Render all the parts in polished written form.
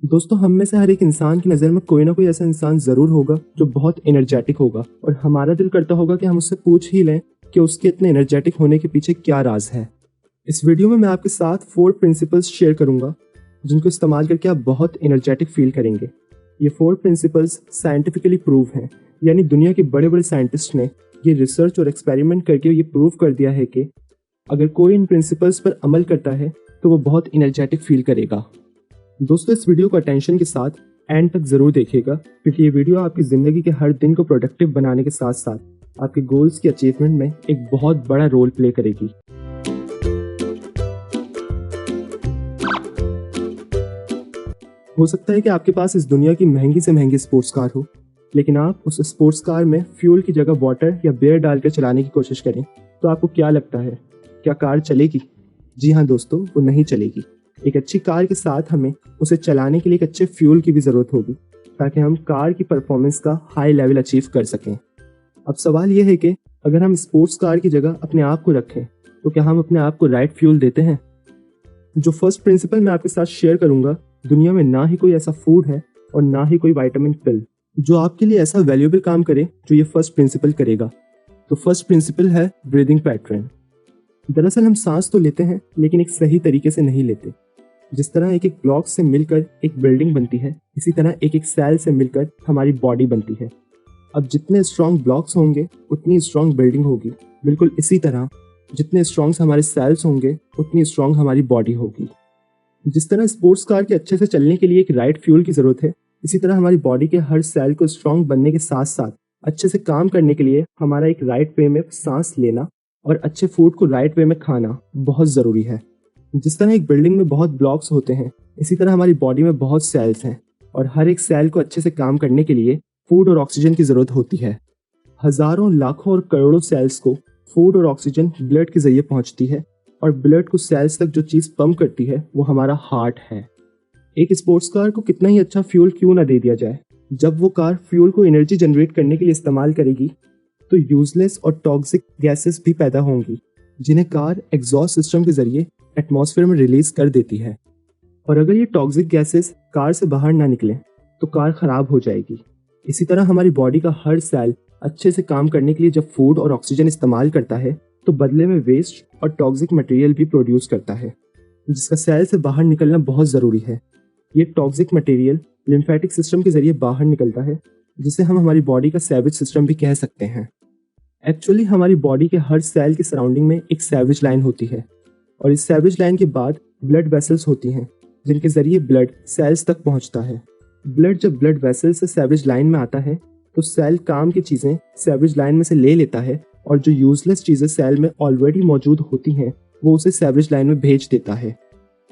दोस्तों, हम में से हर एक इंसान की नज़र में कोई ना कोई ऐसा इंसान ज़रूर होगा जो बहुत एनर्जेटिक होगा और हमारा दिल करता होगा कि हम उससे पूछ ही लें कि उसके इतने एनर्जेटिक होने के पीछे क्या राज है। इस वीडियो में मैं आपके साथ 4 प्रिंसिपल्स शेयर करूंगा जिनको इस्तेमाल करके आप बहुत एनर्जेटिक फील करेंगे। ये 4 प्रिंसिपल्स साइंटिफिकली प्रूव हैं, यानी दुनिया के बड़े बड़े साइंटिस्ट ने ये रिसर्च और एक्सपेरिमेंट करके ये प्रूव कर दिया है कि अगर कोई इन प्रिंसिपल्स पर अमल करता है तो वो बहुत एनर्जेटिक फील करेगा। दोस्तों, इस वीडियो को अटेंशन के साथ एंड तक ज़रूर देखिएगा, क्योंकि ये वीडियो आपकी ज़िंदगी के हर दिन को प्रोडक्टिव बनाने के साथ साथ आपके गोल्स की अचीवमेंट में एक बहुत बड़ा रोल प्ले करेगी। हो सकता है कि आपके पास इस दुनिया की महंगी से महंगी स्पोर्ट्स कार हो, लेकिन आप उस स्पोर्ट्स कार में फ्यूल की जगह वाटर या बियर डालकर चलाने की कोशिश करें तो आपको क्या लगता है, क्या कार चलेगी? जी हाँ दोस्तों, वो नहीं चलेगी। एक अच्छी कार के साथ हमें उसे चलाने के लिए एक अच्छे फ्यूल की भी ज़रूरत होगी ताकि हम कार की परफॉर्मेंस का हाई लेवल अचीव कर सकें। अब सवाल यह है कि अगर हम स्पोर्ट्स कार की जगह अपने आप को रखें तो क्या हम अपने आप को राइट फ्यूल देते हैं? जो फर्स्ट प्रिंसिपल मैं आपके साथ शेयर करूंगा, दुनिया में ना ही कोई ऐसा फूड है और ना ही कोई विटामिन पिल जो आपके लिए ऐसा वैल्यूएबल काम करे जो ये फर्स्ट प्रिंसिपल करेगा। तो फर्स्ट प्रिंसिपल है ब्रीदिंग पैटर्न। दरअसल हम सांस तो लेते हैं लेकिन एक सही तरीके से नहीं लेते। जिस तरह एक एक ब्लॉक से मिलकर एक बिल्डिंग बनती है, इसी तरह एक एक सेल से मिलकर हमारी बॉडी बनती है। अब जितने स्ट्रॉन्ग ब्लॉक्स होंगे उतनी स्ट्रॉन्ग बिल्डिंग होगी। बिल्कुल इसी तरह जितने स्ट्रॉन्ग हमारे सेल्स होंगे उतनी स्ट्रॉन्ग हमारी बॉडी होगी। जिस तरह स्पोर्ट्स कार के अच्छे से चलने के लिए एक राइट फ्यूल की ज़रूरत है, इसी तरह हमारी बॉडी के हर सेल को स्ट्रॉन्ग बनने के साथ साथ अच्छे से काम करने के लिए हमारा एक राइट वे में सांस लेना और अच्छे फूड को राइट वे में खाना बहुत ज़रूरी है। जिस तरह एक बिल्डिंग में बहुत ब्लॉक्स होते हैं, इसी तरह हमारी बॉडी में बहुत सेल्स हैं और हर एक सेल को अच्छे से काम करने के लिए फूड और ऑक्सीजन की ज़रूरत होती है। हज़ारों, लाखों और करोड़ों सेल्स को फूड और ऑक्सीजन ब्लड के ज़रिए पहुंचती है और ब्लड को सेल्स तक जो चीज़ पंप करती है वो हमारा हार्ट है। एक स्पोर्ट्स कार को कितना ही अच्छा फ्यूल क्यों ना दे दिया जाए, जब वो कार फ्यूल को एनर्जी जनरेट करने के लिए इस्तेमाल करेगी तो यूजलेस और टॉक्सिक गैसेस भी पैदा होंगी जिन्हें कार एग्जॉस्ट सिस्टम के जरिए एटमॉस्फेयर में रिलीज कर देती है। और अगर ये टॉक्सिक गैसेस कार से बाहर ना निकलें तो कार खराब हो जाएगी। इसी तरह हमारी बॉडी का हर सेल अच्छे से काम करने के लिए जब फूड और ऑक्सीजन इस्तेमाल करता है तो बदले में वेस्ट और टॉक्सिक मटेरियल भी प्रोड्यूस करता है, जिसका सेल से बाहर निकलना बहुत ज़रूरी है। ये टॉक्सिक मटेरियल लिम्फेटिक सिस्टम के जरिए बाहर निकलता है, जिसे हम हमारी बॉडी का सैवेज सिस्टम भी कह सकते हैं। एक्चुअली हमारी बॉडी के हर सेल की सराउंडिंग में एक सैवेज लाइन होती है और इस सैवेज लाइन के बाद ब्लड वेसल्स होती हैं जिनके जरिए ब्लड सेल्स तक पहुंचता है। ब्लड जब ब्लड वेसल से सैवेज लाइन में आता है तो सेल काम की चीज़ें सैवेज लाइन में से ले लेता है और जो यूजलेस चीज़ें सेल में ऑलरेडी मौजूद होती हैं वो उसे सैवेज लाइन में भेज देता है।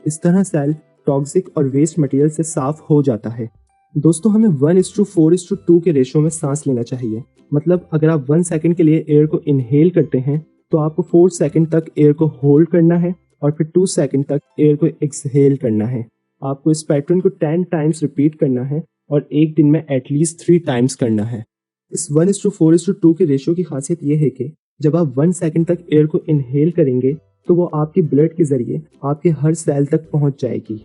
इस तरह सेल टॉक्सिक और वेस्ट मटेरियल से साफ हो जाता है। दोस्तों, हमें 1:4:2 के रेशो में सांस लेना चाहिए। मतलब अगर आप 1 सेकंड के लिए एयर को इनहेल करते हैं तो आपको 4 सेकंड तक एयर को होल्ड करना है और फिर 2 सेकंड तक एयर को एक्सहेल करना है। आपको इस पैटर्न को 10 टाइम्स रिपीट करना है और एक दिन में एटलीस्ट 3 टाइम्स करना है। इस 1:4:2 के रेशो की खासियत यह है कि जब आप 1 सेकंड तक एयर को इनहेल करेंगे तो वो आपके ब्लड के जरिए आपके हर सेल तक पहुंच जाएगी।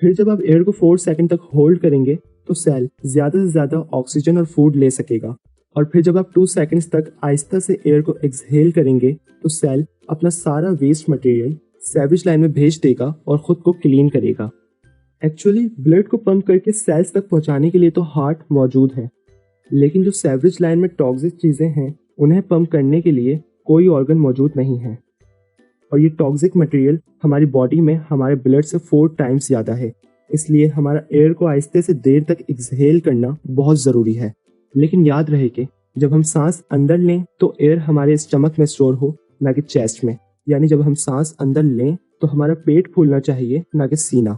फिर जब आप एयर को 4 सेकंड तक होल्ड करेंगे तो सेल ज़्यादा से ज़्यादा ऑक्सीजन और फूड ले सकेगा और फिर जब आप 2 सेकंड्स तक आहिस्ता से एयर को एक्सहेल करेंगे तो सेल अपना सारा वेस्ट मटेरियल सैवेज लाइन में भेज देगा और ख़ुद को क्लीन करेगा। एक्चुअली ब्लड को पंप करके सेल्स तक पहुंचाने के लिए तो हार्ट मौजूद है, लेकिन जो सैवेज लाइन में टॉक्सिक चीज़ें हैं उन्हें पंप करने के लिए कोई ऑर्गन मौजूद नहीं है और ये टॉक्सिक मटेरियल हमारी बॉडी में हमारे ब्लड से 4 टाइम्स ज़्यादा है। इसलिए हमारा एयर को आहिस्ते से देर तक एक्सहेल करना बहुत ज़रूरी है। लेकिन याद रहे कि जब हम सांस अंदर लें तो एयर हमारे स्टमक में स्टोर हो, ना कि चेस्ट में। यानी जब हम सांस अंदर लें तो हमारा पेट फूलना चाहिए, ना कि सीना।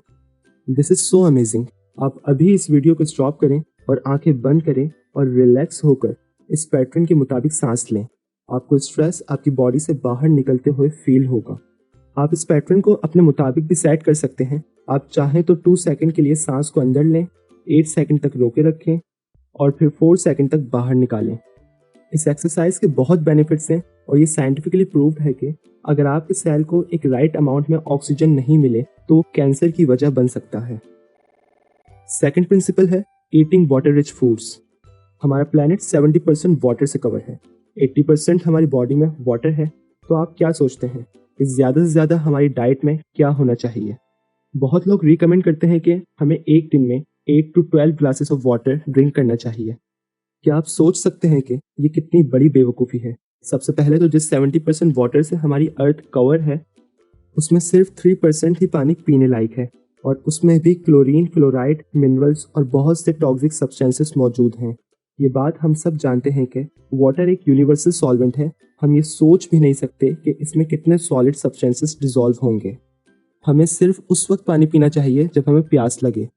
This is so amazing. आप अभी इस वीडियो को स्टॉप करें और आंखें बंद करें और रिलैक्स होकर इस पैटर्न के मुताबिक सांस लें। आपको स्ट्रेस आपकी बॉडी से बाहर निकलते हुए फील होगा। आप इस पैटर्न को अपने मुताबिक भी सेट कर सकते हैं। आप चाहें तो 2 सेकंड के लिए सांस को अंदर लें, 8 सेकंड तक रोके रखें और फिर 4 सेकंड तक बाहर निकालें। इस एक्सरसाइज के बहुत बेनिफिट्स हैं और ये साइंटिफिकली प्रूव्ड है कि अगर आपके सेल को एक राइट अमाउंट में ऑक्सीजन नहीं मिले तो वो कैंसर की वजह बन सकता है। सेकंड प्रिंसिपल है ईटिंग वाटर रिच फूड्स। हमारा प्लैनेट 70% वाटर से कवर है, 80% हमारी बॉडी में वाटर है। तो आप क्या सोचते हैं कि ज़्यादा से ज़्यादा हमारी डाइट में क्या होना चाहिए? बहुत लोग रिकमेंड करते हैं कि हमें एक दिन में 8 to 12 glasses of water drink करना चाहिए। क्या आप सोच सकते हैं कि ये कितनी बड़ी बेवकूफ़ी है? सबसे पहले तो जिस 70% वाटर से हमारी अर्थ कवर है, उसमें सिर्फ 3% ही पानी पीने लायक है, और उसमें भी क्लोरीन, फ्लोराइड, मिनरल्स और बहुत से टॉक्सिक सब्सटेंसेस मौजूद हैं। ये बात हम सब जानते हैं कि वाटर एक यूनिवर्सल सॉल्वेंट है। हम ये सोच भी नहीं सकते कि इसमें कितने सॉलिड सब्सटेंसेस डिसॉल्व होंगे। हमें सिर्फ उस वक्त पानी पीना चाहिए जब हमें प्यास लगे।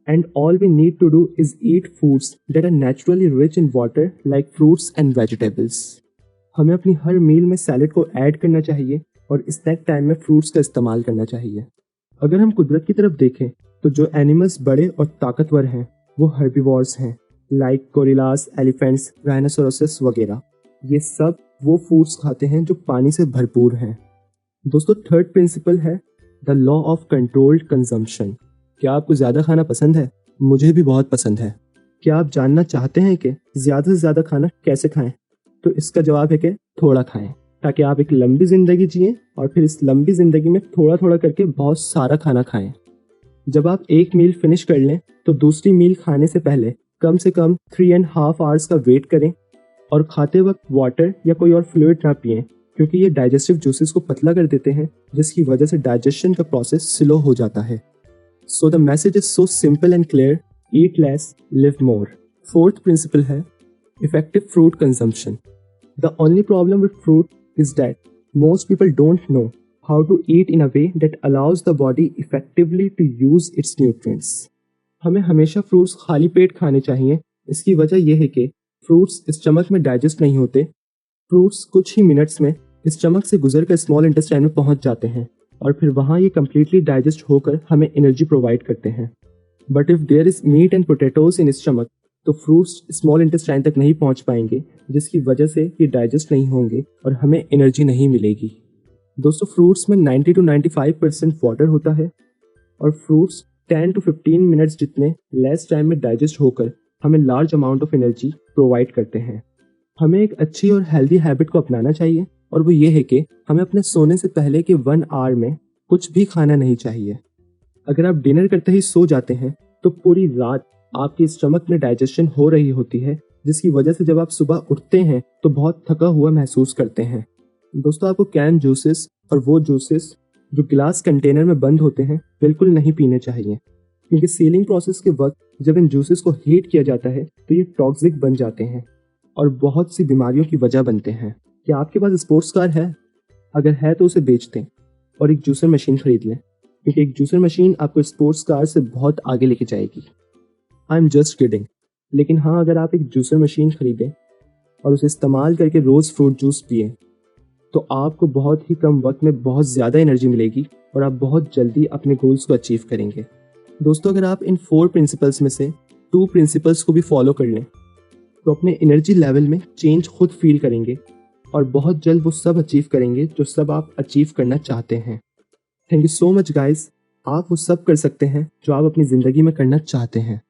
And all we need to do is eat foods that are naturally rich in water like fruits and vegetables. हमें अपनी हर मील में सैलेड को ऐड करना चाहिए और स्नैक टाइम में फ्रूट्स का इस्तेमाल करना चाहिए। अगर हम कुदरत की तरफ देखें तो जो एनिमल्स बड़े और ताकतवर हैं वो हर्बीवोर्स हैं, लाइक गोरिल्लास, एलिफेंट्स, राइनोसोरसेस वगैरह। ये सब वो फूड्स खाते हैं जो पानी से भरपूर हैं। दोस्तों, थर्ड प्रिंसिपल है the law of controlled consumption. क्या आपको ज़्यादा खाना पसंद है? मुझे भी बहुत पसंद है। क्या आप जानना चाहते हैं कि ज़्यादा से ज़्यादा खाना कैसे खाएं? तो इसका जवाब है कि थोड़ा खाएं, ताकि आप एक लंबी ज़िंदगी जिएं और फिर इस लंबी ज़िंदगी में थोड़ा थोड़ा करके बहुत सारा खाना खाएं। जब आप एक मील फिनिश कर लें तो दूसरी मील खाने से पहले कम से कम 3.5 आवर्स का वेट करें और खाते वक्त वाटर या कोई और फ्लूइड ना पिएं, क्योंकि ये डाइजेस्टिव जूसेस को पतला कर देते हैं, जिसकी वजह से डाइजेशन का प्रोसेस स्लो हो जाता है। So the message is so simple and clear: eat less, live more. Fourth principle है effective fruit consumption. The only problem with fruit is that most people don't know how to eat in a way that allows the body effectively to use its nutrients. हमें हमेशा fruits खाली पेट खाने चाहिए। इसकी वजह यह है कि फ्रूट्स स्टमक में डाइजेस्ट नहीं होते। फ्रूट्स कुछ ही मिनट्स में स्टमक से गुजरकर स्मॉल इंटेस्टाइन में पहुंच जाते हैं और फिर वहाँ ये कम्प्लीटली डाइजेस्ट होकर हमें एनर्जी प्रोवाइड करते हैं। But if there is meat and potatoes in stomach, तो फ्रूट्स स्मॉल इंटेस्टाइन तक नहीं पहुँच पाएंगे, जिसकी वजह से ये डाइजेस्ट नहीं होंगे और हमें एनर्जी नहीं मिलेगी। दोस्तों, फ्रूट्स में 90 to 95% वाटर होता है और फ्रूट्स 10 to 15 मिनट्स जितने लेस टाइम में डाइजेस्ट होकर हमें large amount of energy provide करते हैं। हमें एक अच्छी और हेल्दी हैबिट को अपनाना चाहिए, और वो ये है कि हमें अपने सोने से पहले के 1 आवर में कुछ भी खाना नहीं चाहिए। अगर आप डिनर करते ही सो जाते हैं तो पूरी रात आपके स्टमक में डाइजेशन हो रही होती है, जिसकी वजह से जब आप सुबह उठते हैं तो बहुत थका हुआ महसूस करते हैं। दोस्तों, आपको कैन जूसेस और वो जूसेस जो गिलास कंटेनर में बंद होते हैं बिल्कुल नहीं पीने चाहिए, क्योंकि सीलिंग प्रोसेस के वक्त जब इन जूसेस को हीट किया जाता है तो ये टॉक्सिक बन जाते हैं और बहुत सी बीमारियों की वजह बनते हैं। क्या आपके पास स्पोर्ट्स कार है? अगर है तो उसे बेच दें और एक जूसर मशीन खरीद लें, क्योंकि एक जूसर मशीन आपको स्पोर्ट्स कार से बहुत आगे लेके जाएगी। I am just kidding. लेकिन हाँ, अगर आप एक जूसर मशीन खरीदें और उसे इस्तेमाल करके रोज़ फ्रूट जूस पिए तो आपको बहुत ही कम वक्त में बहुत ज़्यादा एनर्जी मिलेगी और आप बहुत जल्दी अपने गोल्स को अचीव करेंगे। दोस्तों, अगर आप इन 4 प्रिंसिपल्स में से 2 प्रिंसिपल्स को भी फॉलो कर लें तो अपने एनर्जी लेवल में चेंज खुद फील करेंगे और बहुत जल्द वो सब अचीव करेंगे जो सब आप अचीव करना चाहते हैं। Thank you so much guys. आप वो सब कर सकते हैं जो आप अपनी ज़िंदगी में करना चाहते हैं।